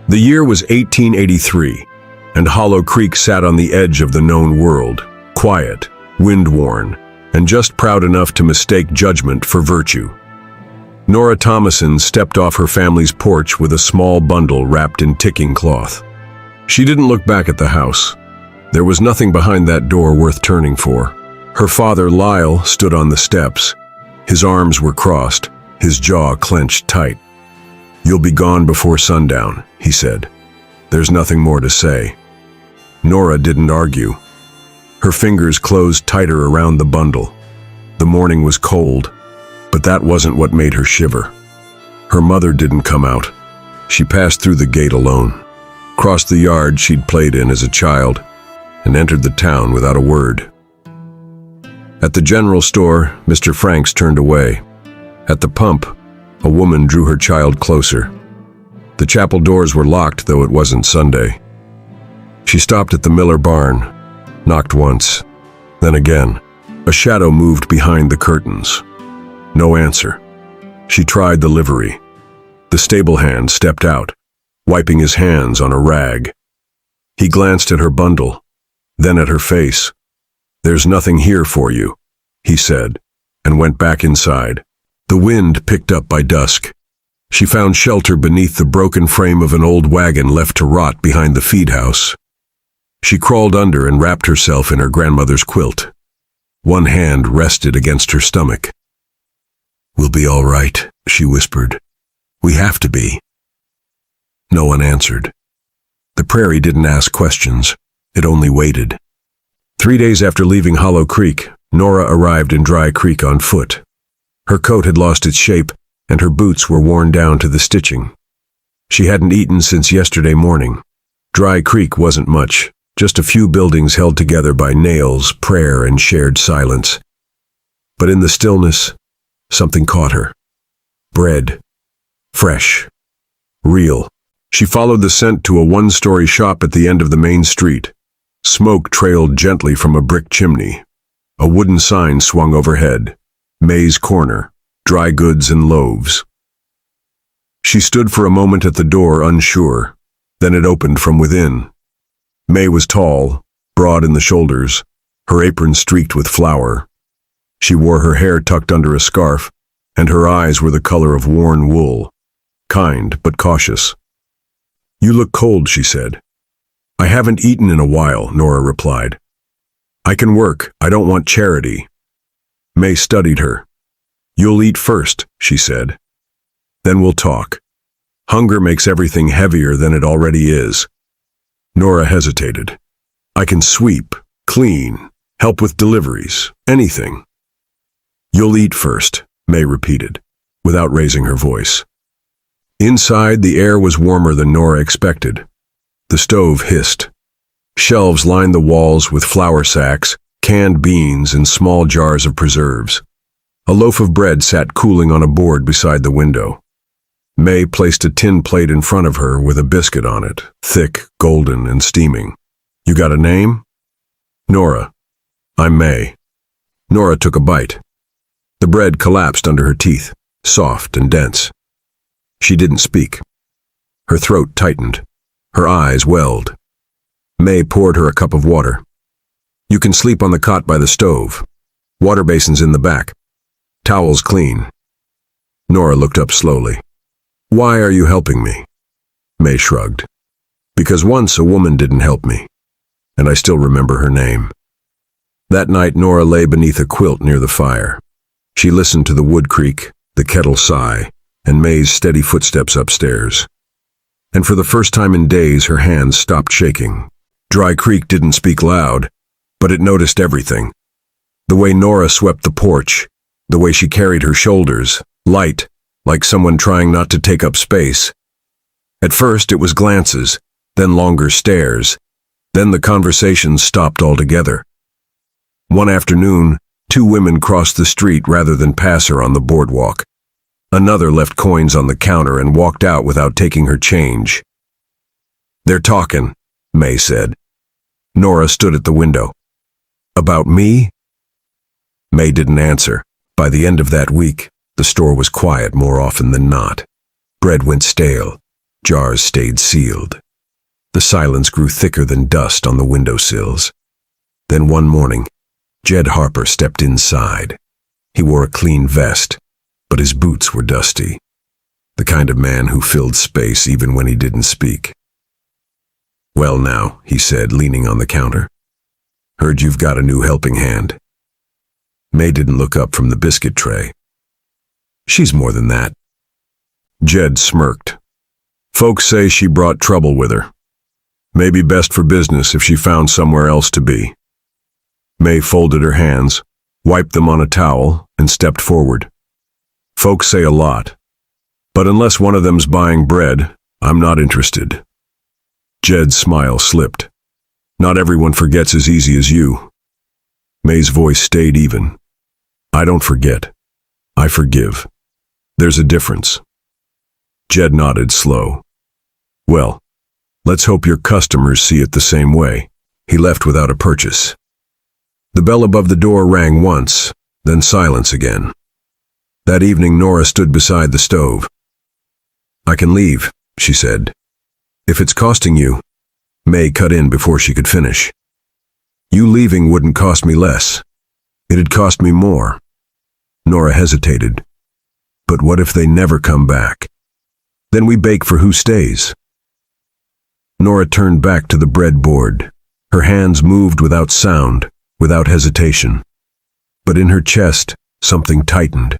The year was 1883, and Hollow Creek sat on the edge of the known world, quiet, wind-worn, and just proud enough to mistake judgment for virtue. Nora Thomason stepped off her family's porch with a small bundle wrapped in ticking cloth. She didn't look back at the house. There was nothing behind that door worth turning for. Her father, Lyle, stood on the steps. His arms were crossed, his jaw clenched tight. "You'll be gone before sundown," he said. "There's nothing more to say." Nora didn't argue. Her fingers closed tighter around the bundle. The morning was cold, but that wasn't what made her shiver. Her mother didn't come out. She passed through the gate alone, crossed the yard she'd played in as a child, and entered the town without a word. At the general store, Mr. Franks turned away. At the pump, a woman drew her child closer. The chapel doors were locked, though it wasn't Sunday. She stopped at the Miller barn, knocked once, then again. A shadow moved behind the curtains. No answer. She tried the livery. The stable hand stepped out, wiping his hands on a rag. He glanced at her bundle, then at her face. "There's nothing here for you," he said, and went back inside. The wind picked up by dusk. She found shelter beneath the broken frame of an old wagon left to rot behind the feed house. She crawled under and wrapped herself in her grandmother's quilt. One hand rested against her stomach. "We'll be all right," she whispered. "We have to be." No one answered. The prairie didn't ask questions. It only waited. 3 days after leaving Hollow Creek, Nora arrived in Dry Creek on foot. Her coat had lost its shape, and her boots were worn down to the stitching. She hadn't eaten since yesterday morning. Dry Creek wasn't much, just a few buildings held together by nails, prayer, and shared silence. But in the stillness, something caught her. Bread. Fresh. Real. She followed the scent to a one-story shop at the end of the main street. Smoke trailed gently from a brick chimney. A wooden sign swung overhead. May's Corner. Dry goods and loaves. She stood for a moment at the door, unsure. Then it opened from within. May was tall, broad in the shoulders, her apron streaked with flour. She wore her hair tucked under a scarf, and her eyes were the color of worn wool. Kind, but cautious. "You look cold," she said. "I haven't eaten in a while," Nora replied. "I can work. I don't want charity." May studied her. "You'll eat first," she said. "Then we'll talk. Hunger makes everything heavier than it already is." Nora hesitated. "I can sweep, clean, help with deliveries, anything." "You'll eat first," May repeated, without raising her voice. Inside, the air was warmer than Nora expected. The stove hissed. Shelves lined the walls with flour sacks, canned beans, and small jars of preserves. A loaf of bread sat cooling on a board beside the window. May placed a tin plate in front of her with a biscuit on it, thick, golden, and steaming. "You got a name?" "Nora. I'm May." Nora took a bite. The bread collapsed under her teeth, soft and dense. She didn't speak. Her throat tightened. Her eyes welled. May poured her a cup of water. "You can sleep on the cot by the stove. Water basin's in the back. Towels clean." Nora looked up slowly. "Why are you helping me?" May shrugged. "Because once a woman didn't help me, and I still remember her name." That night, Nora lay beneath a quilt near the fire. She listened to the wood creak, the kettle sigh, and May's steady footsteps upstairs. And for the first time in days, her hands stopped shaking. Dry Creek didn't speak loud, but it noticed everything. The way Nora swept the porch, the way she carried her shoulders, light, like someone trying not to take up space. At first it was glances, then longer stares, then the conversation stopped altogether. One afternoon, 2 women crossed the street rather than pass her on the boardwalk. Another left coins on the counter and walked out without taking her change. "They're talking," May said. Nora stood at the window. "About me?" May didn't answer. By the end of that week, the store was quiet more often than not. Bread went stale. Jars stayed sealed. The silence grew thicker than dust on the windowsills. Then one morning, Jed Harper stepped inside. He wore a clean vest, but his boots were dusty. The kind of man who filled space even when he didn't speak. "Well now," he said, leaning on the counter. "Heard you've got a new helping hand." May didn't look up from the biscuit tray. "She's more than that." Jed smirked. "Folks say she brought trouble with her. Maybe best for business if she found somewhere else to be." May folded her hands, wiped them on a towel, and stepped forward. "Folks say a lot. But unless one of them's buying bread, I'm not interested." Jed's smile slipped. "Not everyone forgets as easy as you." May's voice stayed even. "I don't forget. I forgive. There's a difference." Jed nodded slow. "Well, let's hope your customers see it the same way." He left without a purchase. The bell above the door rang once, then silence again. That evening, Nora stood beside the stove. "I can leave," she said. "If it's costing you." May cut in before she could finish. "You leaving wouldn't cost me less. It'd cost me more." Nora hesitated. "But what if they never come back? Then we bake for who stays." Nora turned back to the breadboard. Her hands moved without sound, without hesitation. But in her chest, something tightened.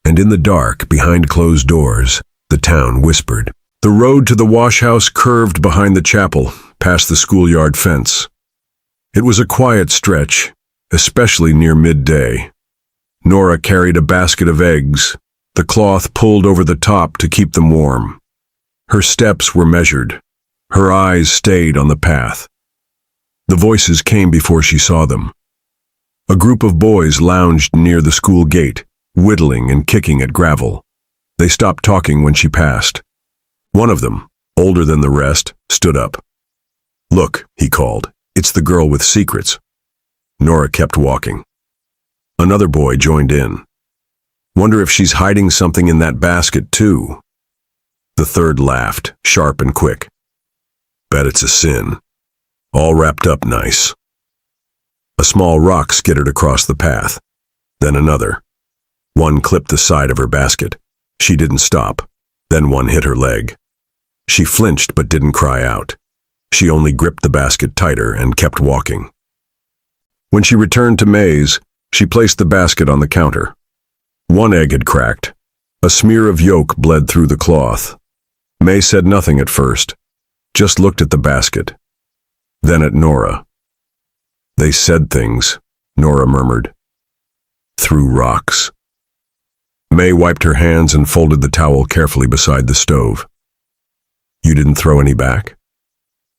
And in the dark, behind closed doors, the town whispered. The road to the washhouse curved behind the chapel, past the schoolyard fence. It was a quiet stretch, especially near midday. Nora carried a basket of eggs, the cloth pulled over the top to keep them warm. Her steps were measured. Her eyes stayed on the path. The voices came before she saw them. A group of boys lounged near the school gate, whittling and kicking at gravel. They stopped talking when she passed. One of them, older than the rest, stood up. "Look," he called, "it's the girl with secrets." Nora kept walking. Another boy joined in. "Wonder if she's hiding something in that basket, too." The third laughed, sharp and quick. "Bet it's a sin. All wrapped up nice." A small rock skittered across the path. Then another. One clipped the side of her basket. She didn't stop. Then one hit her leg. She flinched but didn't cry out. She only gripped the basket tighter and kept walking. When she returned to May's, she placed the basket on the counter. One egg had cracked. A smear of yolk bled through the cloth. May said nothing at first, just looked at the basket. Then at Nora. "They said things," Nora murmured. "Threw rocks." May wiped her hands and folded the towel carefully beside the stove. "You didn't throw any back?"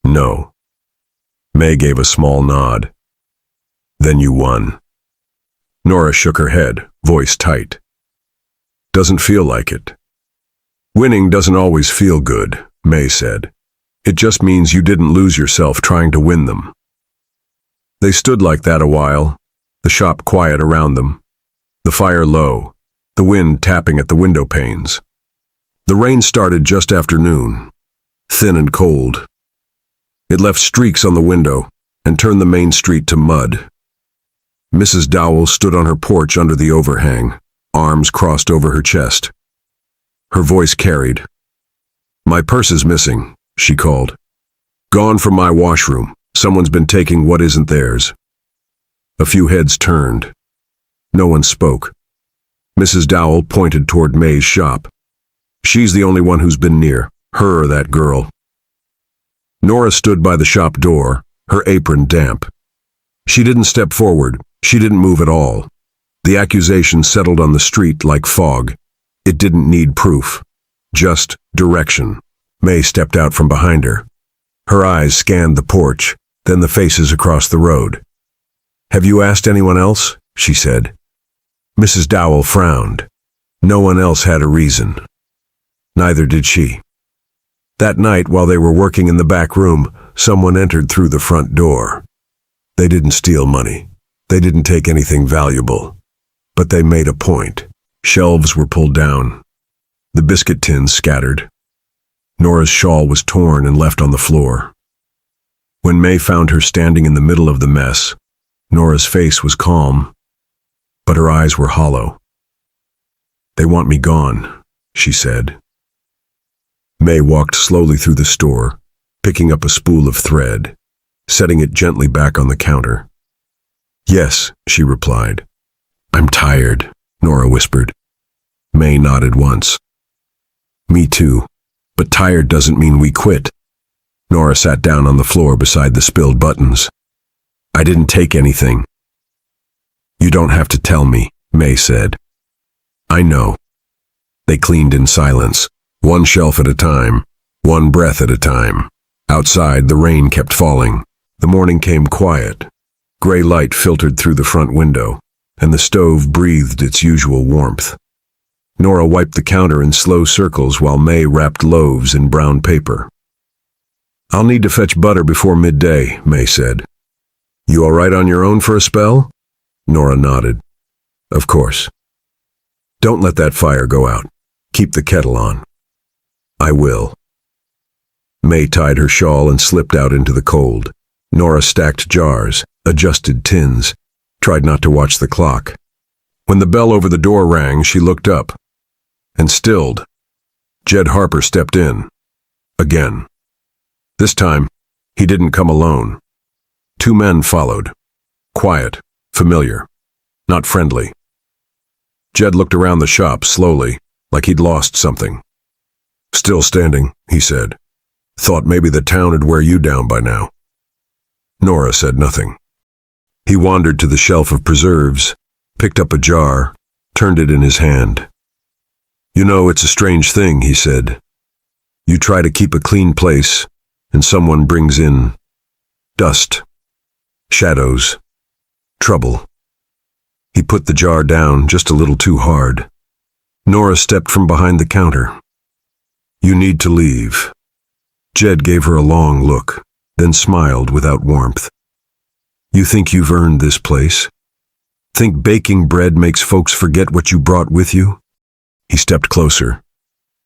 "No." May gave a small nod. "Then you won." Nora shook her head, voice tight. "Doesn't feel like it." "Winning doesn't always feel good," May said. "It just means you didn't lose yourself trying to win them." They stood like that a while, the shop quiet around them, the fire low, the wind tapping at the window panes. The rain started just after noon, thin and cold. It left streaks on the window and turned the main street to mud. Mrs. Dowell stood on her porch under the overhang, arms crossed over her chest. Her voice carried. "My purse is missing," she called. "Gone from my washroom. Someone's been taking what isn't theirs." A few heads turned. No one spoke. Mrs. Dowell pointed toward May's shop. "She's the only one who's been near, her or that girl." Nora stood by the shop door, her apron damp. She didn't step forward. She didn't move at all. The accusation settled on the street like fog. It didn't need proof, just direction. May stepped out from behind her. Her eyes scanned the porch, then the faces across the road. "Have you asked anyone else?" she said. Mrs. Dowell frowned. No one else had a reason. Neither did she. That night, while they were working in the back room, someone entered through the front door. They didn't steal money. They didn't take anything valuable. But they made a point. Shelves were pulled down. The biscuit tins scattered. Nora's shawl was torn and left on the floor. When May found her standing in the middle of the mess, Nora's face was calm, but her eyes were hollow. "They want me gone," she said. May walked slowly through the store, picking up a spool of thread, setting it gently back on the counter. "Yes," she replied. "I'm tired," Nora whispered. May nodded once. "Me too, but tired doesn't mean we quit." Nora sat down on the floor beside the spilled buttons. "I didn't take anything." "You don't have to tell me," May said. "I know." They cleaned in silence, one shelf at a time, one breath at a time. Outside, the rain kept falling. The morning came quiet. Gray light filtered through the front window, and the stove breathed its usual warmth. Nora wiped the counter in slow circles while May wrapped loaves in brown paper. "I'll need to fetch butter before midday," May said. "You all right on your own for a spell?" Nora nodded. "Of course." "Don't let that fire go out. Keep the kettle on." "I will." May tied her shawl and slipped out into the cold. Nora stacked jars, adjusted tins, tried not to watch the clock. When the bell over the door rang, she looked up and stilled. Jed Harper stepped in. Again. This time, he didn't come alone. Two men followed. Quiet, familiar, not friendly. Jed looked around the shop slowly, like he'd lost something. "Still standing," he said. "Thought maybe the town would wear you down by now." Nora said nothing. He wandered to the shelf of preserves, picked up a jar, turned it in his hand. "You know, it's a strange thing," he said. "You try to keep a clean place, and someone brings in dust, shadows, trouble." He put the jar down just a little too hard. Nora stepped from behind the counter. "You need to leave." Jed gave her a long look, then smiled without warmth. "You think you've earned this place? Think baking bread makes folks forget what you brought with you?" He stepped closer.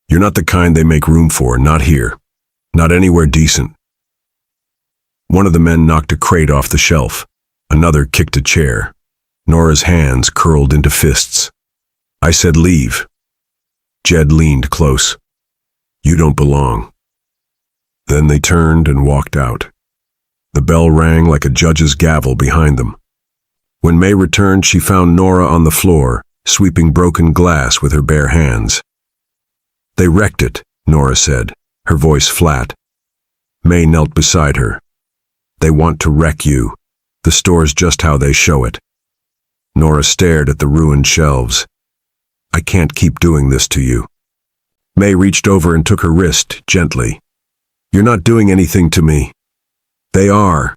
"You're not the kind they make room for, not here. Not anywhere decent." One of the men knocked a crate off the shelf. Another kicked a chair. Nora's hands curled into fists. "I said leave." Jed leaned close. "You don't belong." Then they turned and walked out. The bell rang like a judge's gavel behind them. When May returned, she found Nora on the floor, sweeping broken glass with her bare hands. "They wrecked it," Nora said, her voice flat. May knelt beside her. "They want to wreck you. The store's just how they show it." Nora stared at the ruined shelves. "I can't keep doing this to you." May reached over and took her wrist gently. "You're not doing anything to me. They are,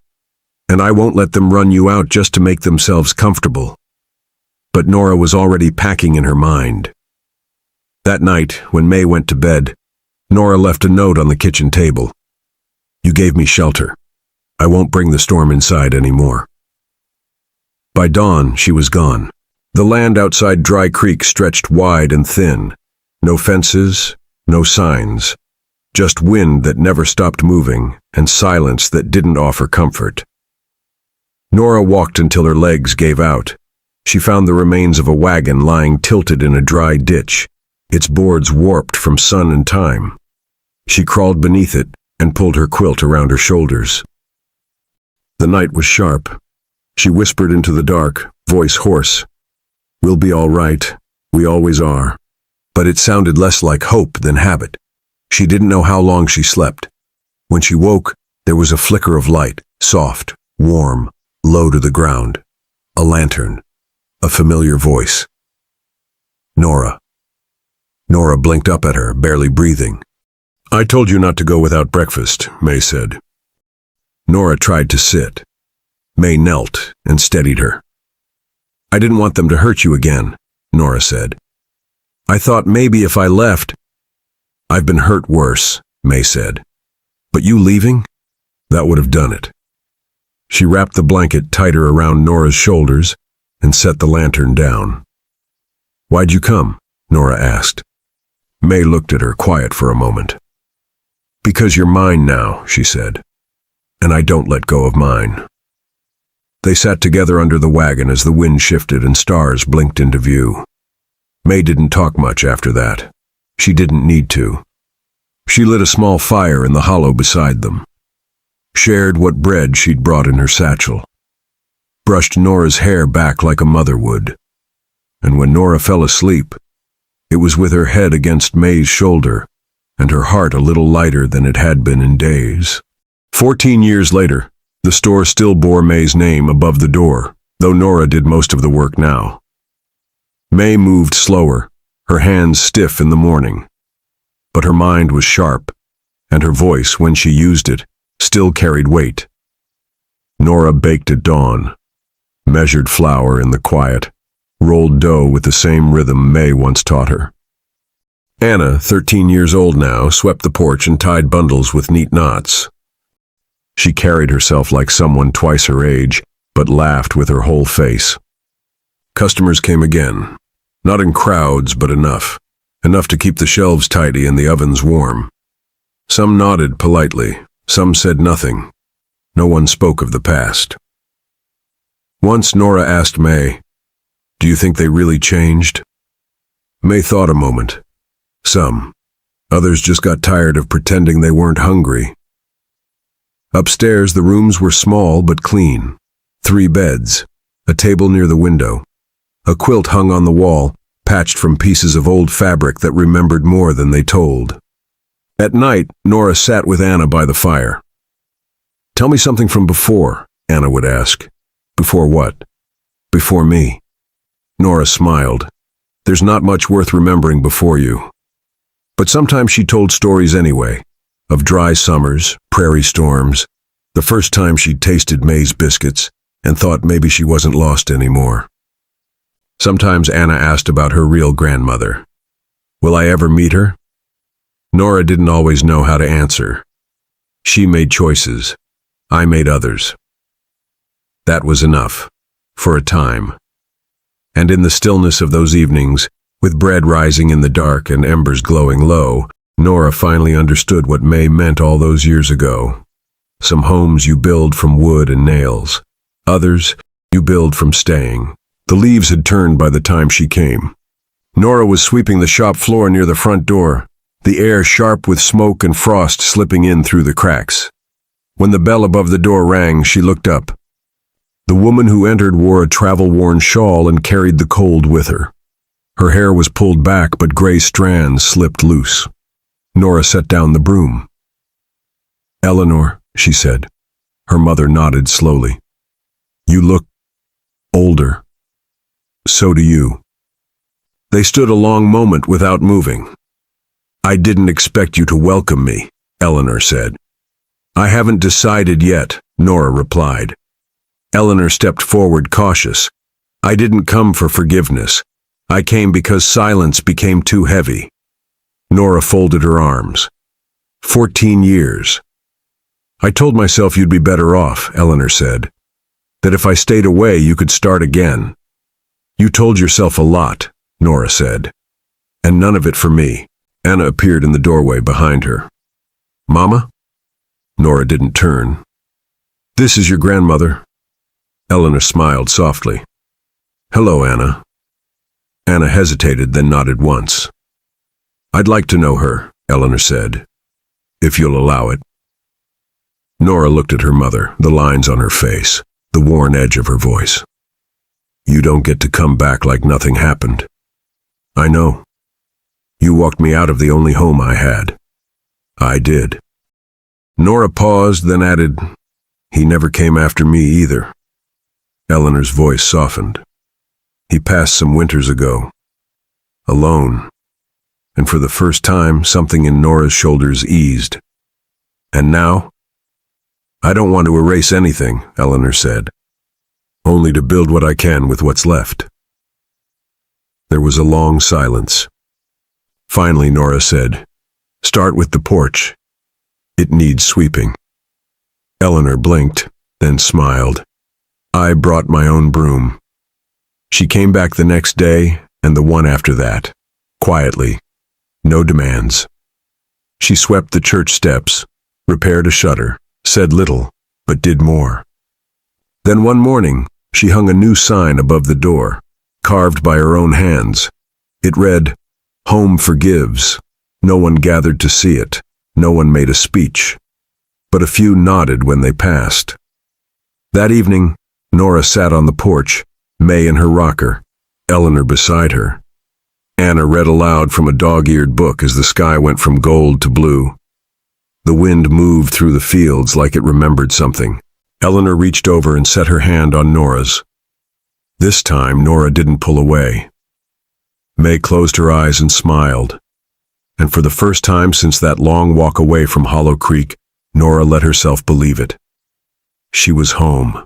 and I won't let them run you out just to make themselves comfortable." But Nora was already packing in her mind. That night, when May went to bed, Nora left a note on the kitchen table. "You gave me shelter. I won't bring the storm inside anymore." By dawn, she was gone. The land outside Dry Creek stretched wide and thin. No fences, no signs. Just wind that never stopped moving, and silence that didn't offer comfort. Nora walked until her legs gave out. She found the remains of a wagon lying tilted in a dry ditch, its boards warped from sun and time. She crawled beneath it and pulled her quilt around her shoulders. The night was sharp. She whispered into the dark, voice hoarse. "We'll be all right. We always are." But it sounded less like hope than habit. She didn't know how long she slept. When she woke, there was a flicker of light, soft, warm, low to the ground. A lantern. A familiar voice. "Nora." Nora blinked up at her, barely breathing. "I told you not to go without breakfast," May said. Nora tried to sit. May knelt and steadied her. "I didn't want them to hurt you again," Nora said. "I thought maybe if I left—" "I've been hurt worse," May said. "But you leaving? That would have done it." She wrapped the blanket tighter around Nora's shoulders and set the lantern down. "Why'd you come?" Nora asked. May looked at her, quiet for a moment. Because you're mine now, she said, and I don't let go of mine. They sat together under the wagon as the wind shifted and stars blinked into view. May didn't talk much after that. She didn't need to. She lit a small fire in the hollow beside them, shared what bread she'd brought in her satchel, brushed Nora's hair back like a mother would. And when Nora fell asleep, it was with her head against May's shoulder and her heart a little lighter than it had been in days. 14 years later, the store still bore May's name above the door, though Nora did most of the work now. May moved slower, her hands stiff in the morning. But her mind was sharp, and her voice, when she used it, still carried weight. Nora baked at dawn, measured flour in the quiet, rolled dough with the same rhythm May once taught her. Anna, 13 years old now, swept the porch and tied bundles with neat knots. She carried herself like someone twice her age, but laughed with her whole face. Customers came again, not in crowds, but enough to keep the shelves tidy and the ovens warm. Some nodded politely, some said nothing. No one spoke of the past. Once Nora asked May, "Do you think they really changed?" May thought a moment. Some. Others just got tired of pretending they weren't hungry. Upstairs, the rooms were small but clean. 3 beds, a table near the window, a quilt hung on the wall, patched from pieces of old fabric that remembered more than they told. At night, Nora sat with Anna by the fire. "Tell me something from before," Anna would ask. "Before what?" "Before me." Nora smiled. "There's not much worth remembering before you." But sometimes she told stories anyway, of dry summers, prairie storms, the first time she'd tasted May's biscuits and thought maybe she wasn't lost anymore. Sometimes Anna asked about her real grandmother. "Will I ever meet her?" Nora didn't always know how to answer. She made choices. I made others. That was enough, for a time. And in the stillness of those evenings, with bread rising in the dark and embers glowing low, Nora finally understood what May meant all those years ago. Some homes you build from wood and nails. Others you build from staying. The leaves had turned by the time she came. Nora was sweeping the shop floor near the front door, the air sharp with smoke and frost slipping in through the cracks. When the bell above the door rang, she looked up. The woman who entered wore a travel-worn shawl and carried the cold with her. Her hair was pulled back, but gray strands slipped loose. Nora set down the broom. "Eleanor," she said. Her mother nodded slowly. "You look older. So do you." They stood a long moment without moving. "I didn't expect you to welcome me," Eleanor said. "I haven't decided yet," Nora replied. Eleanor stepped forward, cautious. "I didn't come for forgiveness. I came because silence became too heavy." Nora folded her arms. 14 years. "I told myself you'd be better off," Eleanor said. "That if I stayed away, you could start again." "You told yourself a lot," Nora said. "And none of it for me." Anna appeared in the doorway behind her. "Mama?" Nora didn't turn. "This is your grandmother." Eleanor smiled softly. "Hello, Anna." Anna hesitated, then nodded once. "I'd like to know her," Eleanor said, "if you'll allow it." Nora looked at her mother, the lines on her face, the worn edge of her voice. "You don't get to come back like nothing happened. I know. You walked me out of the only home I had. I did." Nora paused, then added, "He never came after me either." Eleanor's voice softened. "He passed some winters ago. Alone." And for the first time, something in Nora's shoulders eased. "And now?" "I don't want to erase anything," Eleanor said. "Only to build what I can with what's left." There was a long silence. Finally, Nora said, "Start with the porch. It needs sweeping." Eleanor blinked, then smiled. "I brought my own broom." She came back the next day and the one after that, quietly, no demands. She swept the church steps, repaired a shutter, said little, but did more. Then one morning, she hung a new sign above the door, carved by her own hands. It read, "Home forgives." No one gathered to see it. No one made a speech. But a few nodded when they passed. That evening, Nora sat on the porch, May in her rocker, Eleanor beside her. Anna read aloud from a dog-eared book as the sky went from gold to blue. The wind moved through the fields like it remembered something. Eleanor reached over and set her hand on Nora's. This time, Nora didn't pull away. May closed her eyes and smiled. And for the first time since that long walk away from Hollow Creek, Nora let herself believe it. She was home.